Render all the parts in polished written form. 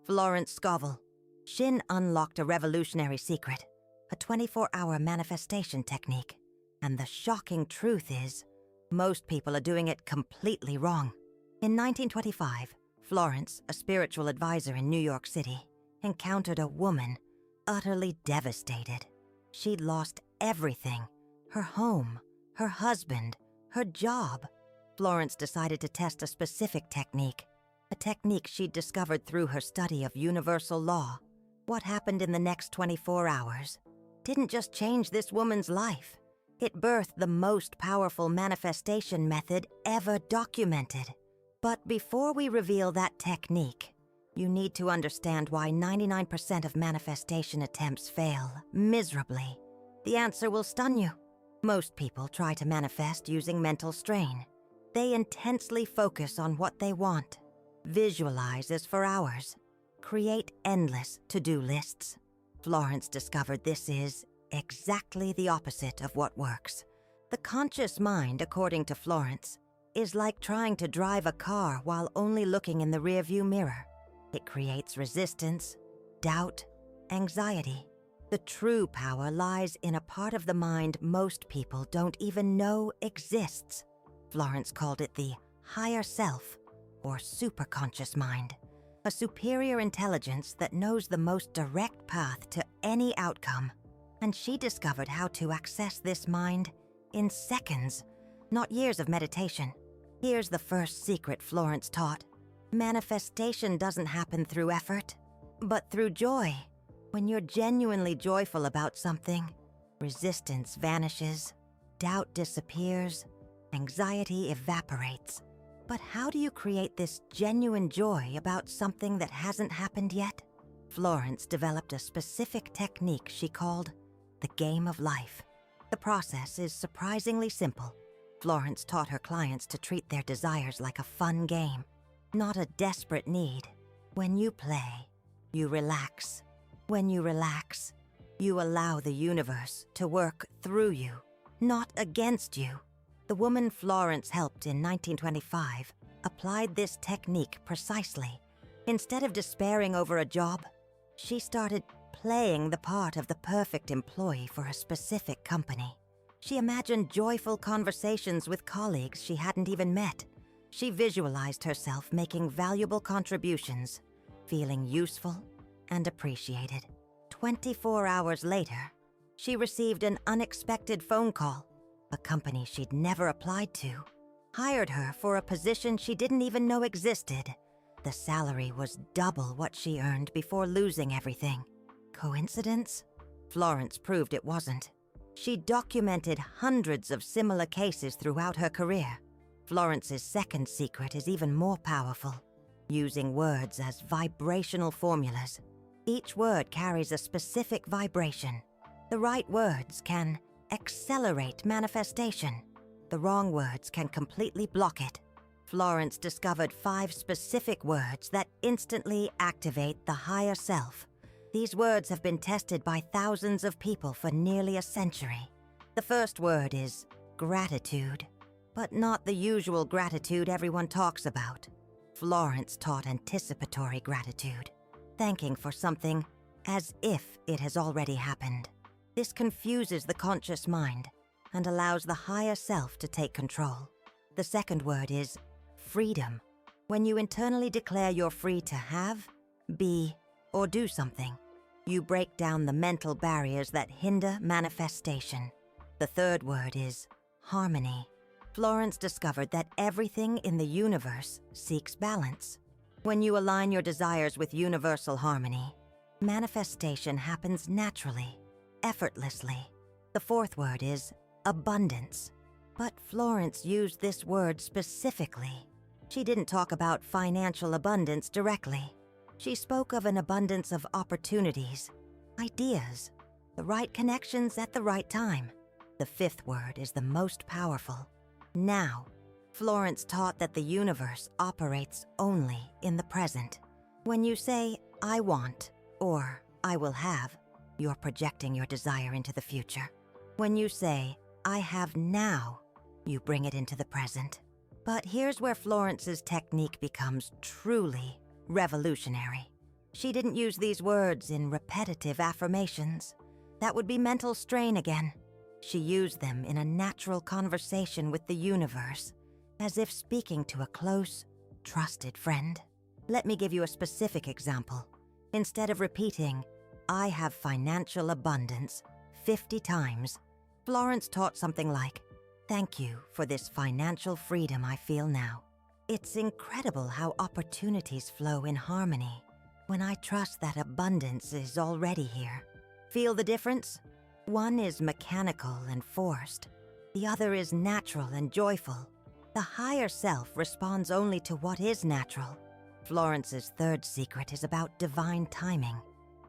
Florence Scovel Shinn unlocked a revolutionary secret, a 24-hour manifestation technique. And the shocking truth is, most people are doing it completely wrong. In 1925, Florence, a spiritual advisor in New York City, encountered a woman utterly devastated. She'd lost everything: her home, her husband, her job. Florence decided to test a specific technique, a technique she'd discovered through her study of universal law. What happened in the next 24 hours didn't just change this woman's life. It birthed the most powerful manifestation method ever documented. But before we reveal that technique, you need to understand why 99% of manifestation attempts fail miserably. The answer will stun you. Most people try to manifest using mental strain. They intensely focus on what they want, visualize as for hours, create endless to-do lists. Florence discovered this is exactly the opposite of what works. The conscious mind, according to Florence, is like trying to drive a car while only looking in the rearview mirror. It creates resistance, doubt, anxiety. The true power lies in a part of the mind most people don't even know exists. Florence called it the higher self, or superconscious mind, a superior intelligence that knows the most direct path to any outcome. And she discovered how to access this mind in seconds, not years of meditation. Here's the first secret Florence taught. Manifestation doesn't happen through effort, but through joy. When you're genuinely joyful about something, resistance vanishes, doubt disappears, anxiety evaporates. But how do you create this genuine joy about something that hasn't happened yet? Florence developed a specific technique she called the game of life. The process is surprisingly simple. Florence taught her clients to treat their desires like a fun game, not a desperate need. When you play, you relax. When you relax, you allow the universe to work through you, not against you. The woman Florence helped in 1925 applied this technique precisely. Instead of despairing over a job, she started playing the part of the perfect employee for a specific company. She imagined joyful conversations with colleagues she hadn't even met. She visualized herself making valuable contributions, feeling useful and appreciated. 24 hours later, she received an unexpected phone call. A company she'd never applied to hired her for a position she didn't even know existed. The salary was double what she earned before losing everything. Coincidence? Florence proved it wasn't. She documented hundreds of similar cases throughout her career. Florence's second secret is even more powerful, using words as vibrational formulas. Each word carries a specific vibration. The right words can accelerate manifestation. The wrong words can completely block it. Florence discovered 5 specific words that instantly activate the higher self. These words have been tested by thousands of people for nearly a century. The first word is gratitude, but not the usual gratitude everyone talks about. Florence taught anticipatory gratitude, thanking for something as if it has already happened. This confuses the conscious mind and allows the higher self to take control. The second word is freedom. When you internally declare you're free to have, be, or do something, you break down the mental barriers that hinder manifestation. The third word is harmony. Florence discovered that everything in the universe seeks balance. When you align your desires with universal harmony, manifestation happens naturally, effortlessly. The fourth word is abundance. But Florence used this word specifically. She didn't talk about financial abundance directly. She spoke of an abundance of opportunities, ideas, the right connections at the right time. The fifth word is the most powerful. Now. Florence taught that the universe operates only in the present. When you say, I want, or I will have, you're projecting your desire into the future. When you say, I have now, you bring it into the present. But here's where Florence's technique becomes truly revolutionary. She didn't use these words in repetitive affirmations. That would be mental strain again. She used them in a natural conversation with the universe, as if speaking to a close, trusted friend. Let me give you a specific example. Instead of repeating, "I have financial abundance," 50 times, Florence taught something like, "Thank you for this financial freedom I feel now." It's incredible how opportunities flow in harmony when I trust that abundance is already here. Feel the difference? One is mechanical and forced. The other is natural and joyful. The higher self responds only to what is natural. Florence's third secret is about divine timing.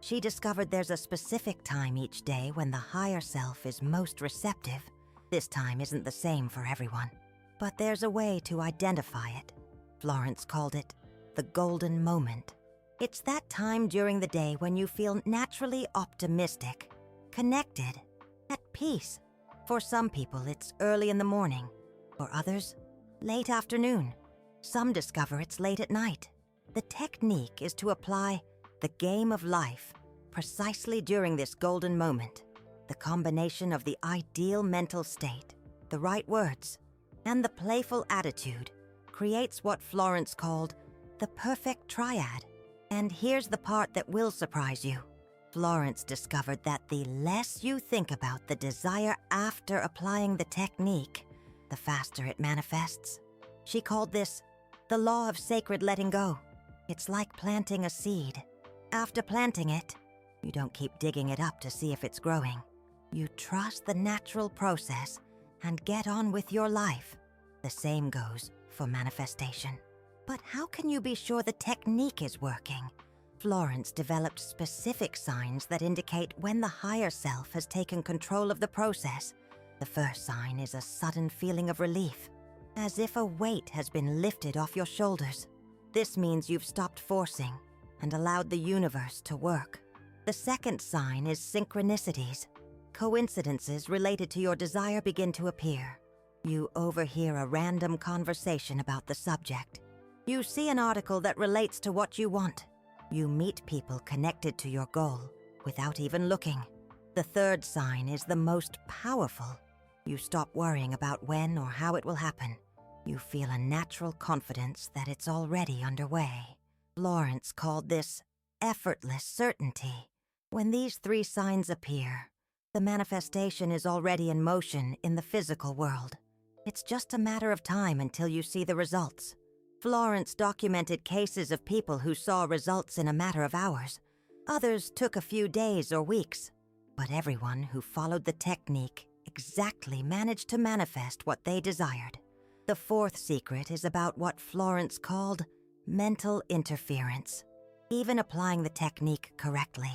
She discovered there's a specific time each day when the higher self is most receptive. This time isn't the same for everyone, but there's a way to identify it. Florence called it the golden moment. It's that time during the day when you feel naturally optimistic, connected, at peace. For some people, it's early in the morning. For others, late afternoon. Some discover it's late at night. The technique is to apply the game of life precisely during this golden moment. The combination of the ideal mental state, the right words, and the playful attitude creates what Florence called the perfect triad. And here's the part that will surprise you. Florence discovered that the less you think about the desire after applying the technique, the faster it manifests. She called this the law of sacred letting go. It's like planting a seed. After planting it, you don't keep digging it up to see if it's growing. You trust the natural process and get on with your life. The same goes for manifestation. But how can you be sure the technique is working? Florence developed specific signs that indicate when the higher self has taken control of the process. The first sign is a sudden feeling of relief, as if a weight has been lifted off your shoulders. This means you've stopped forcing and allowed the universe to work. The second sign is synchronicities. Coincidences related to your desire begin to appear. You overhear a random conversation about the subject. You see an article that relates to what you want. You meet people connected to your goal without even looking. The third sign is the most powerful. You stop worrying about when or how it will happen. You feel a natural confidence that it's already underway. Florence called this effortless certainty. When these three signs appear, the manifestation is already in motion in the physical world. It's just a matter of time until you see the results. Florence documented cases of people who saw results in a matter of hours. Others took a few days or weeks. But everyone who followed the technique exactly managed to manifest what they desired. The fourth secret is about what Florence called mental interference. Even applying the technique correctly,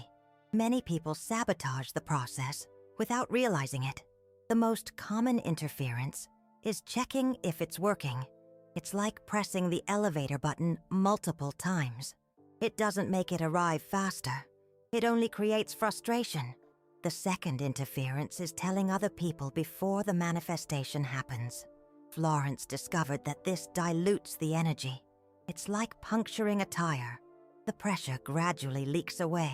many people sabotage the process without realizing it. The most common interference is checking if it's working. It's like pressing the elevator button multiple times. It doesn't make it arrive faster. It only creates frustration. The second interference is telling other people before the manifestation happens. Florence discovered that this dilutes the energy. It's like puncturing a tire. The pressure gradually leaks away.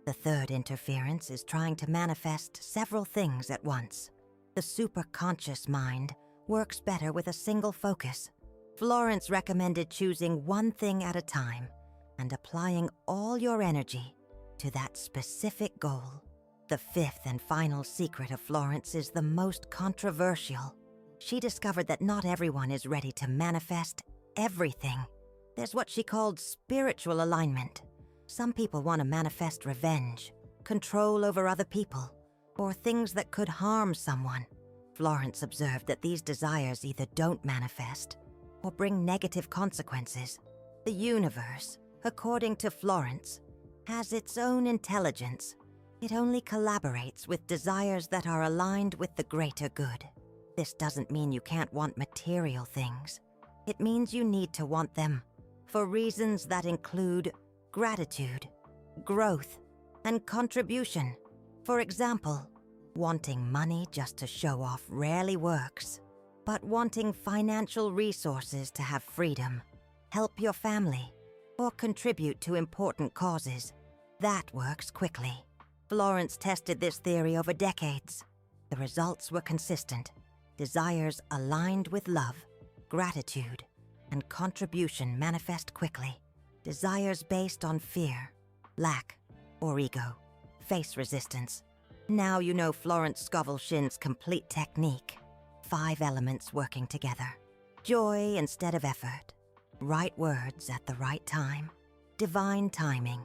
The third interference is trying to manifest several things at once. The superconscious mind works better with a single focus. Florence recommended choosing one thing at a time and applying all your energy to that specific goal. The fifth and final secret of Florence is the most controversial. She discovered that not everyone is ready to manifest everything. There's what she called spiritual alignment. Some people want to manifest revenge, control over other people, or things that could harm someone. Florence observed that these desires either don't manifest or bring negative consequences. The universe, according to Florence, has its own intelligence. It only collaborates with desires that are aligned with the greater good. This doesn't mean you can't want material things. It means you need to want them for reasons that include gratitude, growth, and contribution. For example, wanting money just to show off rarely works, but wanting financial resources to have freedom, help your family, or contribute to important causes. That works quickly. Florence tested this theory over decades. The results were consistent. Desires aligned with love, gratitude, and contribution manifest quickly. Desires based on fear, lack, or ego face resistance. Now you know Florence Scovel Shinn's complete technique. 5 elements working together. Joy instead of effort. Right words at the right time. Divine timing.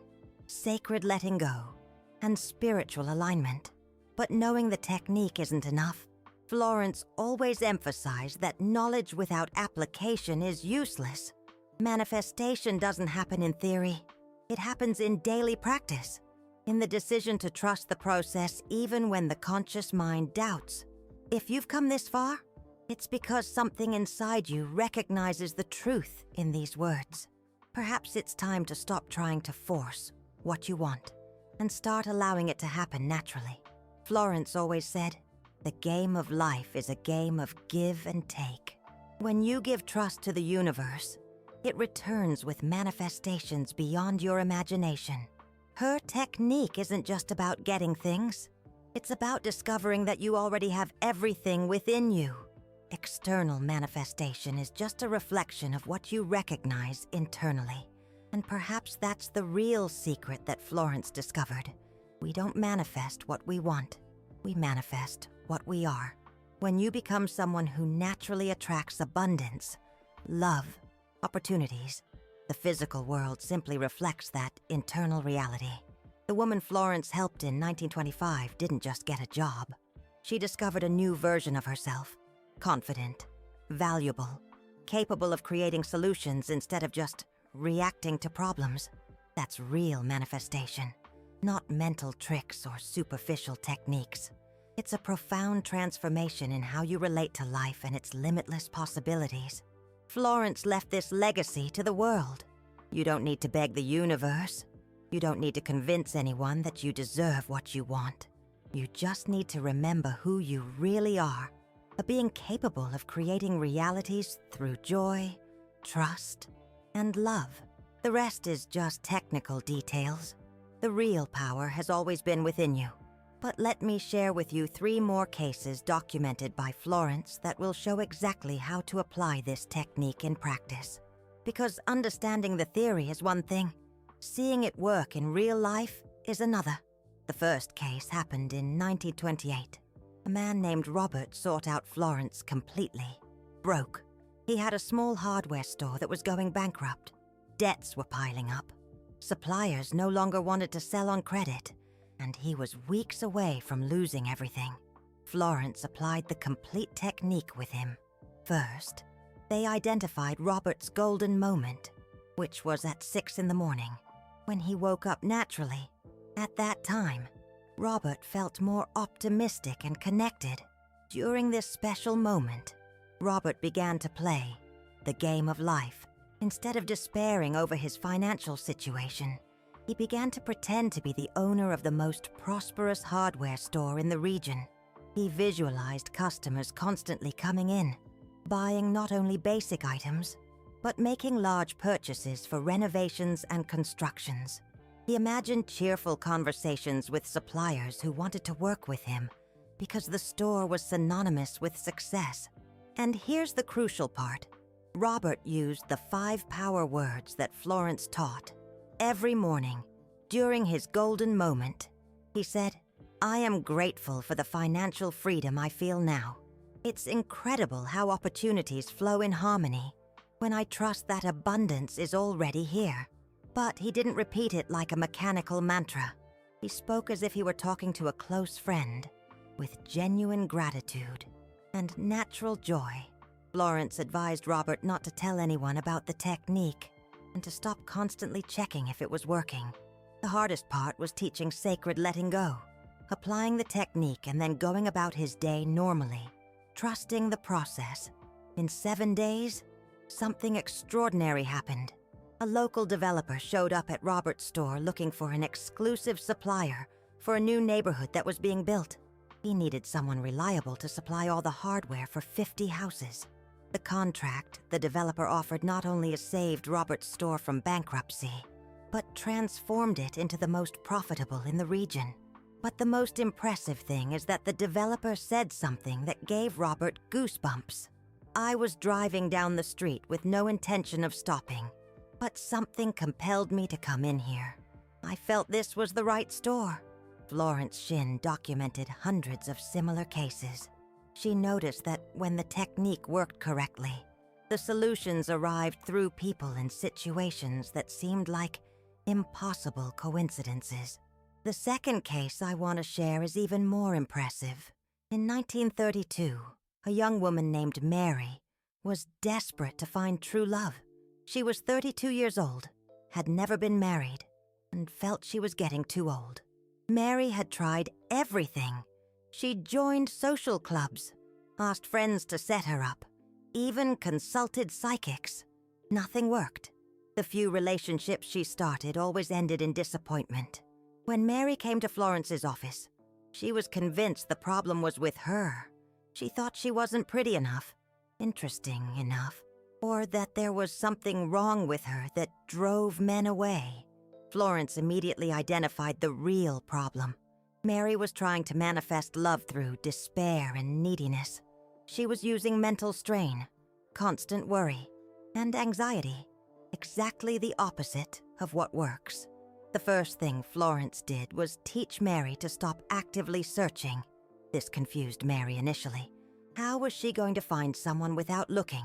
Sacred letting go. And spiritual alignment. But knowing the technique isn't enough. Florence always emphasized that knowledge without application is useless. Manifestation doesn't happen in theory. It happens in daily practice. In the decision to trust the process even when the conscious mind doubts. If you've come this far, it's because something inside you recognizes the truth in these words. Perhaps it's time to stop trying to force what you want and start allowing it to happen naturally. Florence always said, "The game of life is a game of give and take." When you give trust to the universe, it returns with manifestations beyond your imagination. Her technique isn't just about getting things. It's about discovering that you already have everything within you. External manifestation is just a reflection of what you recognize internally. And perhaps that's the real secret that Florence discovered. We don't manifest what we want. We manifest what we are. When you become someone who naturally attracts abundance, love, opportunities, the physical world simply reflects that internal reality. The woman Florence helped in 1925 didn't just get a job. She discovered a new version of herself. Confident, valuable, capable of creating solutions instead of just reacting to problems. That's real manifestation, not mental tricks or superficial techniques. It's a profound transformation in how you relate to life and its limitless possibilities. Florence left this legacy to the world. You don't need to beg the universe. You don't need to convince anyone that you deserve what you want. You just need to remember who you really are, a being capable of creating realities through joy, trust, and love. The rest is just technical details. The real power has always been within you. But let me share with you 3 more cases documented by Florence that will show exactly how to apply this technique in practice. Because understanding the theory is one thing, seeing it work in real life is another. The first case happened in 1928. A man named Robert sought out Florence completely. Broke. He had a small hardware store that was going bankrupt. Debts were piling up. Suppliers no longer wanted to sell on credit, and he was weeks away from losing everything. Florence applied the complete technique with him. First, they identified Robert's golden moment, which was at 6 in the morning, when he woke up naturally. At that time, Robert felt more optimistic and connected. During this special moment, Robert began to play the game of life. Instead of despairing over his financial situation, he began to pretend to be the owner of the most prosperous hardware store in the region. He visualized customers constantly coming in, buying not only basic items, but making large purchases for renovations and constructions. He imagined cheerful conversations with suppliers who wanted to work with him because the store was synonymous with success. And here's the crucial part. Robert used the 5 power words that Florence taught. Every morning, during his golden moment, he said, "I am grateful for the financial freedom I feel now. It's incredible how opportunities flow in harmony when I trust that abundance is already here." But he didn't repeat it like a mechanical mantra. He spoke as if he were talking to a close friend, with genuine gratitude and natural joy. Florence advised Robert not to tell anyone about the technique and to stop constantly checking if it was working. The hardest part was teaching sacred letting go, applying the technique and then going about his day normally, trusting the process. In 7 days, something extraordinary happened. A local developer showed up at Robert's store looking for an exclusive supplier for a new neighborhood that was being built. He needed someone reliable to supply all the hardware for 50 houses. The contract the developer offered not only saved Robert's store from bankruptcy, but transformed it into the most profitable in the region. But the most impressive thing is that the developer said something that gave Robert goosebumps. I was driving down the street with no intention of stopping, but something compelled me to come in here. I felt this was the right store. Florence Shinn documented hundreds of similar cases. She noticed that when the technique worked correctly, the solutions arrived through people in situations that seemed like impossible coincidences. The second case I want to share is even more impressive. In 1932, a young woman named Mary was desperate to find true love. She was 32 years old, had never been married, and felt she was getting too old. Mary had tried everything. She joined social clubs, asked friends to set her up, even consulted psychics. Nothing worked. The few relationships she started always ended in disappointment. When Mary came to Florence's office, she was convinced the problem was with her. She thought she wasn't pretty enough, interesting enough, or that there was something wrong with her that drove men away. Florence immediately identified the real problem. Mary was trying to manifest love through despair and neediness. She was using mental strain, constant worry, and anxiety, exactly the opposite of what works. The first thing Florence did was teach Mary to stop actively searching. This confused Mary initially. How was she going to find someone without looking?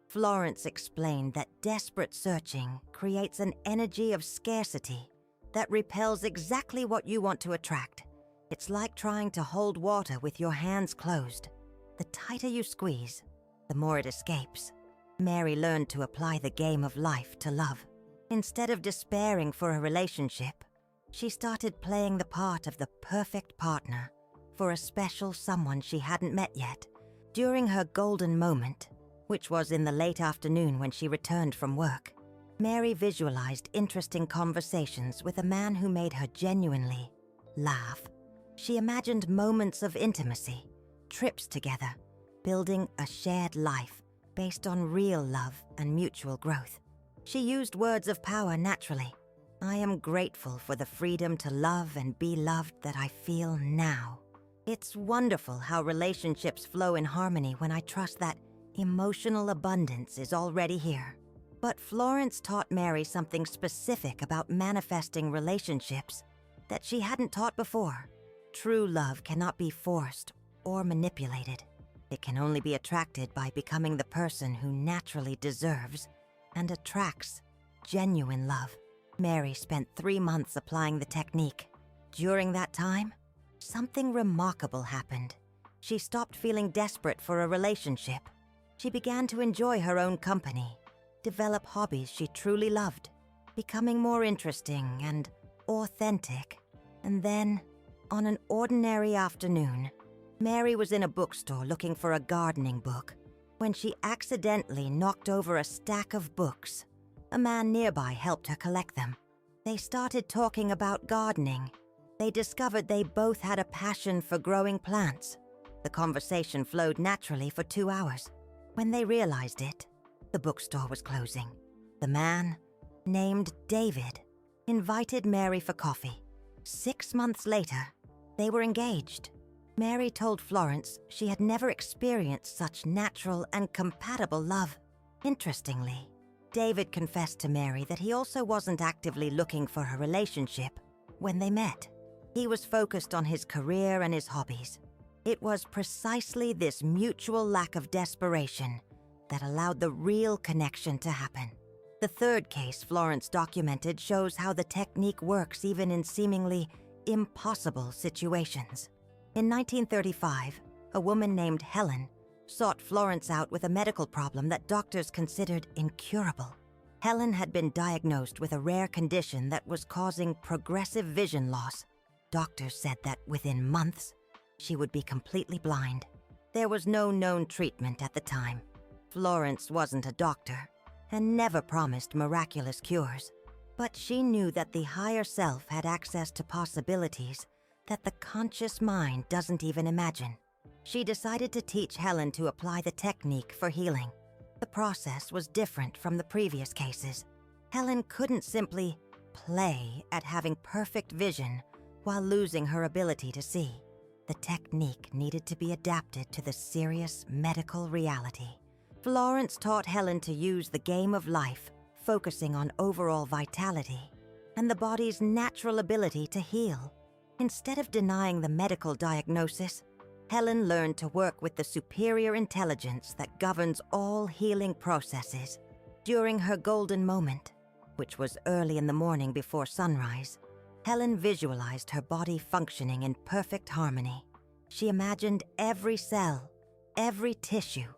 Florence explained that desperate searching creates an energy of scarcity that repels exactly what you want to attract. It's like trying to hold water with your hands closed. The tighter you squeeze, the more it escapes. Mary learned to apply the game of life to love. Instead of despairing for a relationship, she started playing the part of the perfect partner for a special someone she hadn't met yet. During her golden moment, which was in the late afternoon when she returned from work, Mary visualized interesting conversations with a man who made her genuinely laugh. She imagined moments of intimacy, trips together, building a shared life based on real love and mutual growth. She used words of power naturally. I am grateful for the freedom to love and be loved that I feel now. It's wonderful how relationships flow in harmony when I trust that emotional abundance is already here. But Florence taught Mary something specific about manifesting relationships that she hadn't taught before. True love cannot be forced or manipulated. It can only be attracted by becoming the person who naturally deserves and attracts genuine love. Mary spent 3 months applying the technique. During that time, something remarkable happened. She stopped feeling desperate for a relationship. She began to enjoy her own company, develop hobbies she truly loved, becoming more interesting and authentic. And then, on an ordinary afternoon, Mary was in a bookstore looking for a gardening book when she accidentally knocked over a stack of books. A man nearby helped her collect them. They started talking about gardening. They discovered they both had a passion for growing plants. The conversation flowed naturally for 2 hours. When they realized it, the bookstore was closing. The man, named David, invited Mary for coffee. 6 months later, they were engaged. Mary told Florence she had never experienced such natural and compatible love. Interestingly, David confessed to Mary that he also wasn't actively looking for a relationship when they met. He was focused on his career and his hobbies. It was precisely this mutual lack of desperation that allowed the real connection to happen. The third case Florence documented shows how the technique works even in seemingly impossible situations. In 1935, a woman named Helen sought Florence out with a medical problem that doctors considered incurable. Helen had been diagnosed with a rare condition that was causing progressive vision loss. Doctors said that within months, she would be completely blind. There was no known treatment at the time. Florence wasn't a doctor and never promised miraculous cures. But she knew that the higher self had access to possibilities that the conscious mind doesn't even imagine. She decided to teach Helen to apply the technique for healing. The process was different from the previous cases. Helen couldn't simply play at having perfect vision while losing her ability to see. The technique needed to be adapted to the serious medical reality. Florence taught Helen to use the game of life, focusing on overall vitality and the body's natural ability to heal. Instead of denying the medical diagnosis, Helen learned to work with the superior intelligence that governs all healing processes. During her golden moment, which was early in the morning before sunrise, Helen visualized her body functioning in perfect harmony. She imagined every cell, every tissue,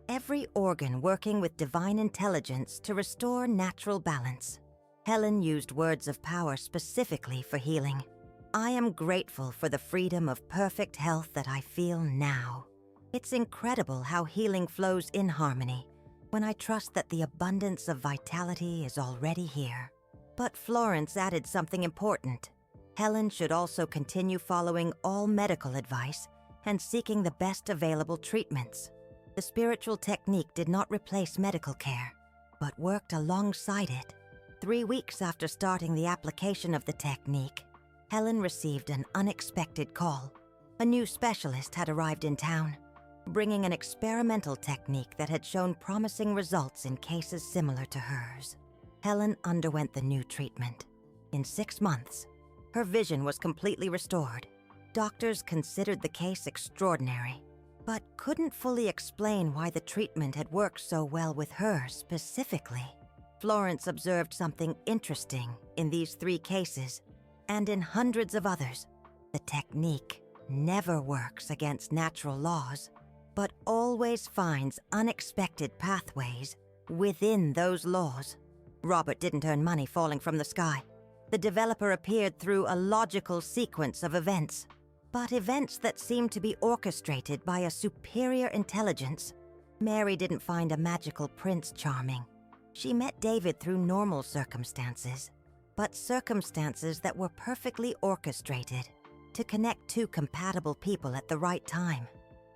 every organ working with divine intelligence to restore natural balance. Helen used words of power specifically for healing. I am grateful for the freedom of perfect health that I feel now. It's incredible how healing flows in harmony when I trust that the abundance of vitality is already here. But Florence added something important. Helen should also continue following all medical advice and seeking the best available treatments. The spiritual technique did not replace medical care, but worked alongside it. 3 weeks after starting the application of the technique, Helen received an unexpected call. A new specialist had arrived in town, bringing an experimental technique that had shown promising results in cases similar to hers. Helen underwent the new treatment. In 6 months, her vision was completely restored. Doctors considered the case extraordinary, but couldn't fully explain why the treatment had worked so well with her specifically. Florence observed something interesting in these 3 cases, and in hundreds of others. The technique never works against natural laws, but always finds unexpected pathways within those laws. Robert didn't earn money falling from the sky. The developer appeared through a logical sequence of events, but events that seemed to be orchestrated by a superior intelligence. Mary didn't find a magical prince charming. She met David through normal circumstances, but circumstances that were perfectly orchestrated to connect 2 compatible people at the right time.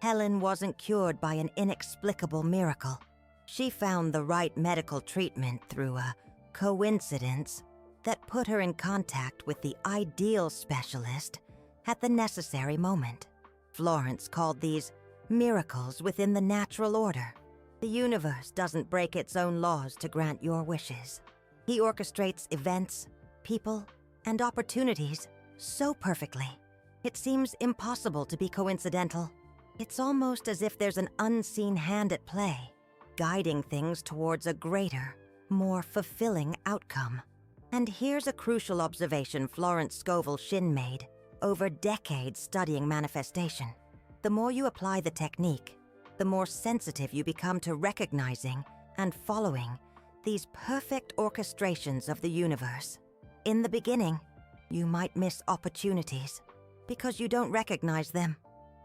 Helen wasn't cured by an inexplicable miracle. She found the right medical treatment through a coincidence that put her in contact with the ideal specialist at the necessary moment. Florence called these miracles within the natural order. The universe doesn't break its own laws to grant your wishes. He orchestrates events, people, and opportunities so perfectly. It seems impossible to be coincidental. It's almost as if there's an unseen hand at play, guiding things towards a greater, more fulfilling outcome. And here's a crucial observation Florence Scovel Shinn made over decades studying manifestation. The more you apply the technique, the more sensitive you become to recognizing and following these perfect orchestrations of the universe. In the beginning, you might miss opportunities because you don't recognize them,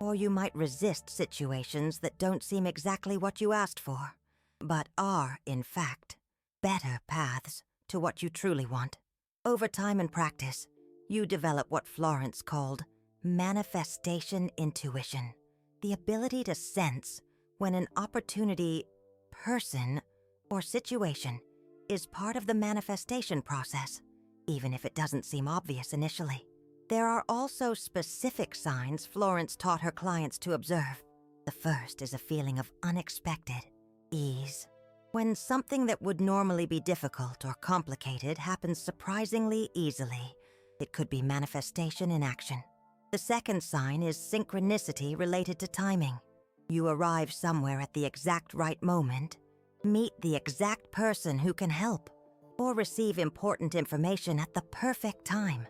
or you might resist situations that don't seem exactly what you asked for, but are, in fact, better paths to what you truly want. Over time and practice, you develop what Florence called manifestation intuition, the ability to sense when an opportunity, person, or situation is part of the manifestation process, even if it doesn't seem obvious initially. There are also specific signs Florence taught her clients to observe. The first is a feeling of unexpected ease. When something that would normally be difficult or complicated happens surprisingly easily, it could be manifestation in action. The second sign is synchronicity related to timing. You arrive somewhere at the exact right moment, meet the exact person who can help, or receive important information at the perfect time.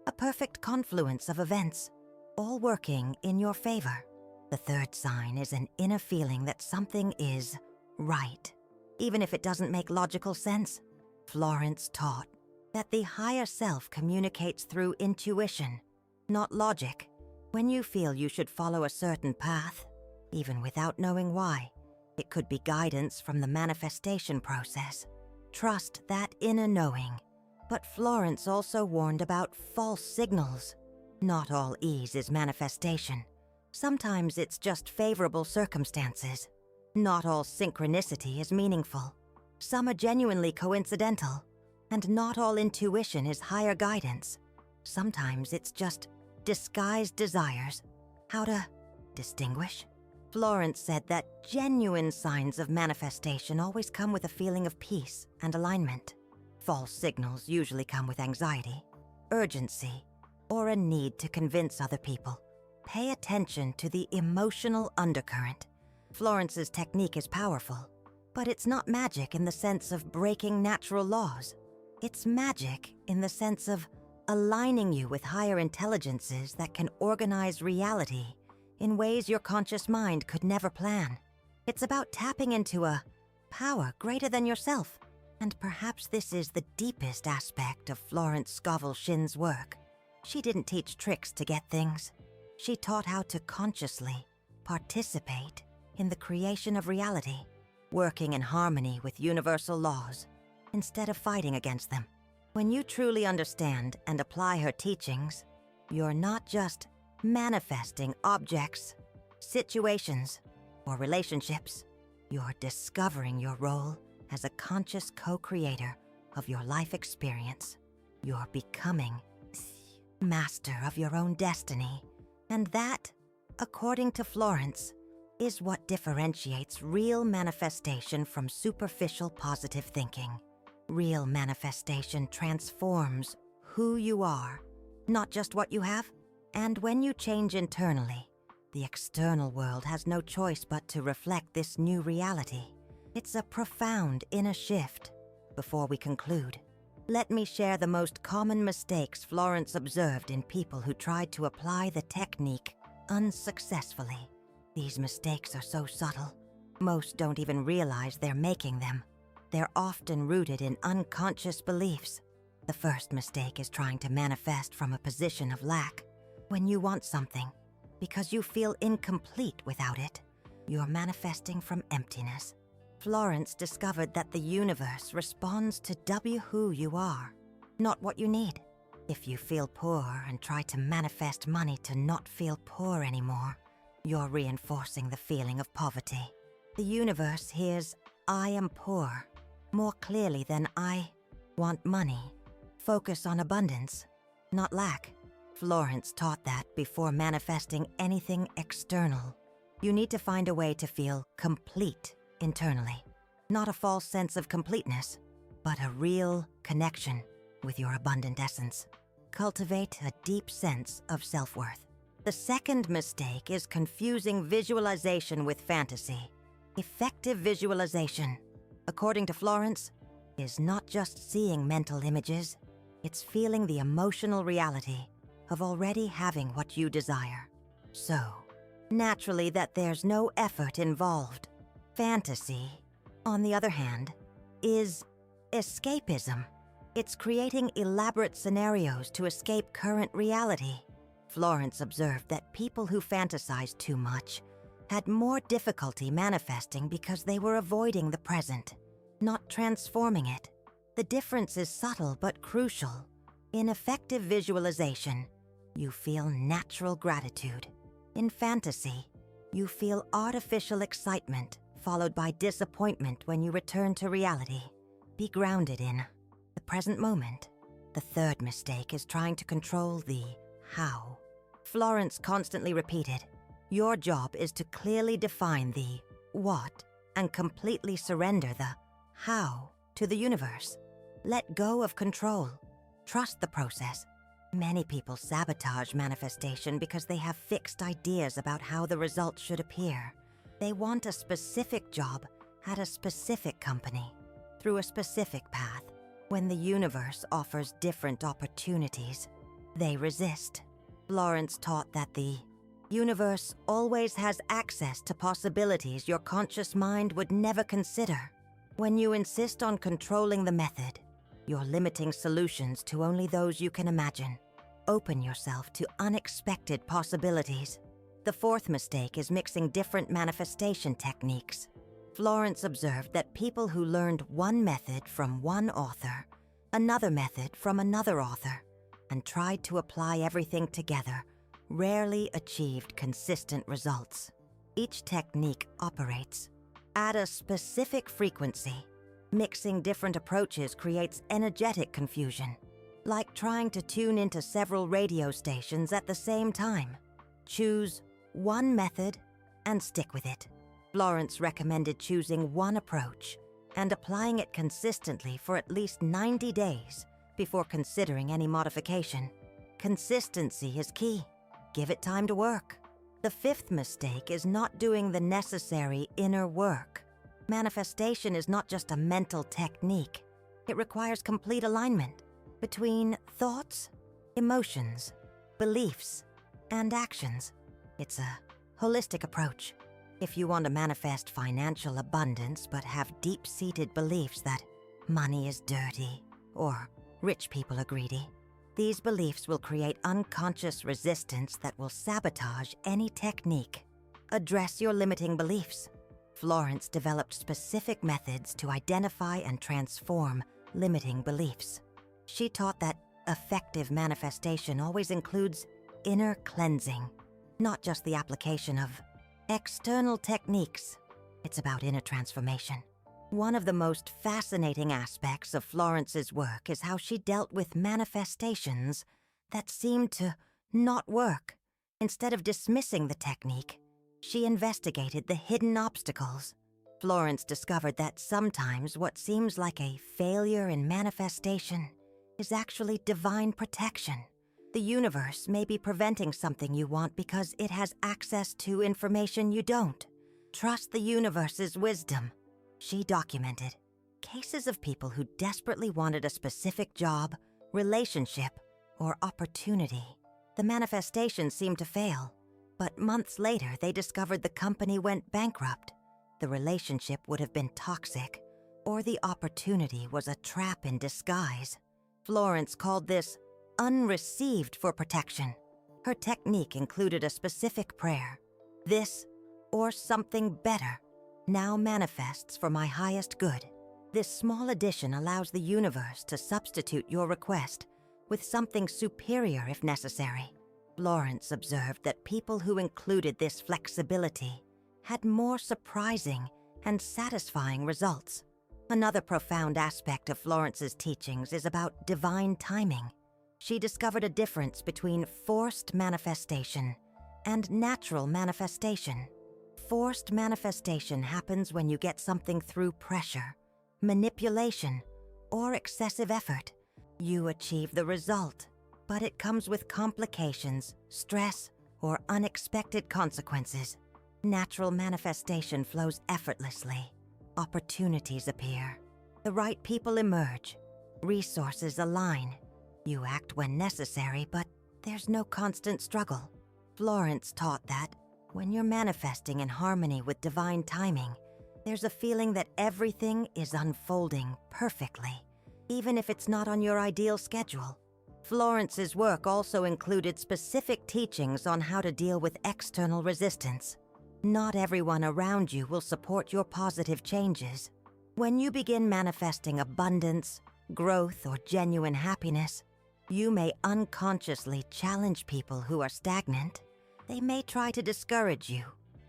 A perfect confluence of events, all working in your favor. The third sign is an inner feeling that something is right, even if it doesn't make logical sense. Florence taught that the higher self communicates through intuition, not logic. When you feel you should follow a certain path, even without knowing why, it could be guidance from the manifestation process. Trust that inner knowing. But Florence also warned about false signals. Not all ease is manifestation. Sometimes it's just favorable circumstances. Not all synchronicity is meaningful. Some are genuinely coincidental, and not all intuition is higher guidance. Sometimes it's just disguised desires. How to distinguish? Florence said that genuine signs of manifestation always come with a feeling of peace and alignment. False signals usually come with anxiety, urgency, or a need to convince other people. Pay attention to the emotional undercurrent. Florence's technique is powerful, but it's not magic in the sense of breaking natural laws. It's magic in the sense of aligning you with higher intelligences that can organize reality in ways your conscious mind could never plan. It's about tapping into a power greater than yourself. And perhaps this is the deepest aspect of Florence Scovel Shinn's work. She didn't teach tricks to get things. She taught how to consciously participate in the creation of reality, working in harmony with universal laws instead of fighting against them. When you truly understand and apply her teachings, you're not just manifesting objects, situations, or relationships. You're discovering your role as a conscious co-creator of your life experience. You're becoming master of your own destiny. And that, according to Florence, is what differentiates real manifestation from superficial positive thinking. Real manifestation transforms who you are, not just what you have. And when you change internally, the external world has no choice but to reflect this new reality. It's a profound inner shift. Before we conclude, let me share the most common mistakes Florence observed in people who tried to apply the technique unsuccessfully. These mistakes are so subtle, most don't even realize they're making them. They're often rooted in unconscious beliefs. The first mistake is trying to manifest from a position of lack. When you want something, because you feel incomplete without it, you're manifesting from emptiness. Florence discovered that the universe responds to who you are, not what you need. If you feel poor and try to manifest money to not feel poor anymore, you're reinforcing the feeling of poverty. The universe hears, "I am poor," more clearly than "I want money." Focus on abundance, not lack. Florence taught that before manifesting anything external, you need to find a way to feel complete internally. Not a false sense of completeness, but a real connection with your abundant essence. Cultivate a deep sense of self-worth. The second mistake is confusing visualization with fantasy. Effective visualization, according to Florence, is not just seeing mental images, it's feeling the emotional reality of already having what you desire. So, naturally that there's no effort involved. Fantasy, on the other hand, is escapism. It's creating elaborate scenarios to escape current reality. Florence observed that people who fantasized too much had more difficulty manifesting because they were avoiding the present, not transforming it. The difference is subtle but crucial. In effective visualization, you feel natural gratitude. In fantasy, you feel artificial excitement followed by disappointment when you return to reality. Be grounded in the present moment. The third mistake is trying to control the how. Florence constantly repeated, your job is to clearly define the what and completely surrender the how to the universe. Let go of control. Trust the process. Many people sabotage manifestation because they have fixed ideas about how the results should appear. They want a specific job at a specific company, through a specific path. When the universe offers different opportunities, they resist. Florence taught that the universe always has access to possibilities your conscious mind would never consider. When you insist on controlling the method, you're limiting solutions to only those you can imagine. Open yourself to unexpected possibilities. The fourth mistake is mixing different manifestation techniques. Florence observed that people who learned one method from one author, another method from another author, and tried to apply everything together rarely achieved consistent results. Each technique operates at a specific frequency. Mixing different approaches creates energetic confusion, like trying to tune into several radio stations at the same time. Choose one method and stick with it. Florence recommended choosing one approach and applying it consistently for at least 90 days before considering any modification. Consistency is key. Give it time to work. The fifth mistake is not doing the necessary inner work. Manifestation is not just a mental technique. It requires complete alignment between thoughts, emotions, beliefs, and actions. It's a holistic approach. If you want to manifest financial abundance but have deep-seated beliefs that money is dirty or rich people are greedy, these beliefs will create unconscious resistance that will sabotage any technique. Address your limiting beliefs. Florence developed specific methods to identify and transform limiting beliefs. She taught that effective manifestation always includes inner cleansing, not just the application of external techniques. It's about inner transformation. One of the most fascinating aspects of Florence's work is how she dealt with manifestations that seemed to not work. Instead of dismissing the technique, she investigated the hidden obstacles. Florence discovered that sometimes what seems like a failure in manifestation is actually divine protection. The universe may be preventing something you want because it has access to information you don't. Trust the universe's wisdom. She documented cases of people who desperately wanted a specific job, relationship, or opportunity. The manifestation seemed to fail, but months later they discovered the company went bankrupt. The relationship would have been toxic, or the opportunity was a trap in disguise. Florence called this unreceived for protection. Her technique included a specific prayer. This, or something better, now manifests for my highest good. This small addition allows the universe to substitute your request with something superior if necessary. Florence observed that people who included this flexibility had more surprising and satisfying results. Another profound aspect of Florence's teachings is about divine timing. She discovered a difference between forced manifestation and natural manifestation. Forced manifestation happens when you get something through pressure, manipulation, or excessive effort. You achieve the result, but it comes with complications, stress, or unexpected consequences. Natural manifestation flows effortlessly. Opportunities appear. The right people emerge. Resources align. You act when necessary, but there's no constant struggle. Florence taught that when you're manifesting in harmony with divine timing, there's a feeling that everything is unfolding perfectly, even if it's not on your ideal schedule. Florence's work also included specific teachings on how to deal with external resistance. Not everyone around you will support your positive changes. When you begin manifesting abundance, growth, or genuine happiness, you may unconsciously challenge people who are stagnant. They may try to discourage you,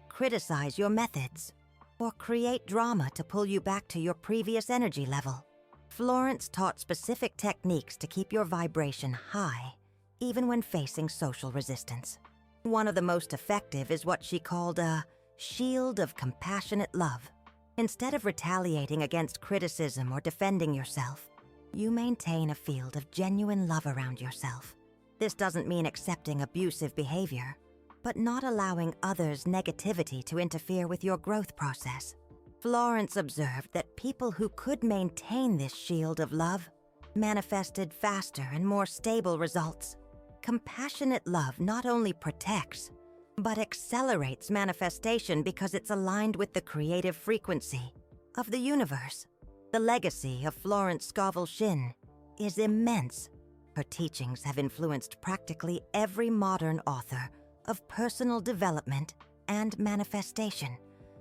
criticize your methods, or create drama to pull you back to your previous energy level. Florence taught specific techniques to keep your vibration high, even when facing social resistance. One of the most effective is what she called a shield of compassionate love. Instead of retaliating against criticism or defending yourself, you maintain a field of genuine love around yourself. This doesn't mean accepting abusive behavior, but not allowing others' negativity to interfere with your growth process. Florence observed that people who could maintain this shield of love manifested faster and more stable results. Compassionate love not only protects, but accelerates manifestation because it's aligned with the creative frequency of the universe. The legacy of Florence Scovel Shinn is immense. Her teachings have influenced practically every modern author of personal development and manifestation,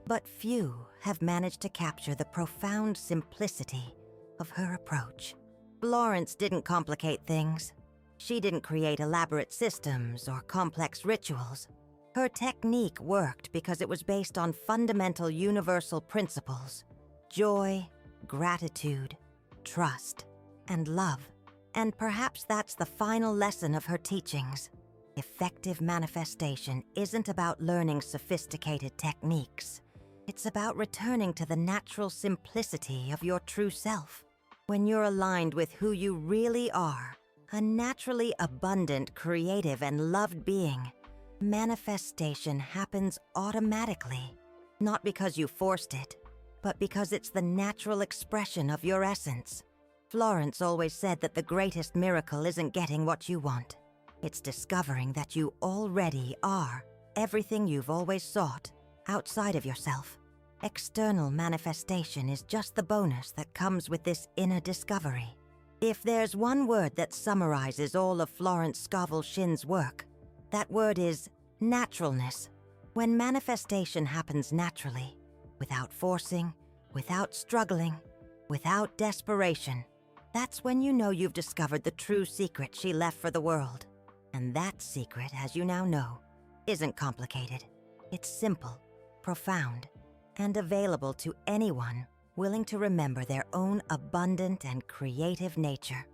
but few have managed to capture the profound simplicity of her approach. Florence didn't complicate things. She didn't create elaborate systems or complex rituals. Her technique worked because it was based on fundamental universal principles: joy, gratitude, trust, and love. And perhaps that's the final lesson of her teachings. Effective manifestation isn't about learning sophisticated techniques. It's about returning to the natural simplicity of your true self. When you're aligned with who you really are, a naturally abundant, creative, and loved being, manifestation happens automatically, not because you forced it, but because it's the natural expression of your essence. Florence always said that the greatest miracle isn't getting what you want. It's discovering that you already are everything you've always sought outside of yourself. External manifestation is just the bonus that comes with this inner discovery. If there's one word that summarizes all of Florence Scovel Shinn's work, that word is naturalness. When manifestation happens naturally, without forcing, without struggling, without desperation, that's when you know you've discovered the true secret she left for the world. And that secret, as you now know, isn't complicated. It's simple, profound, and available to anyone willing to remember their own abundant and creative nature.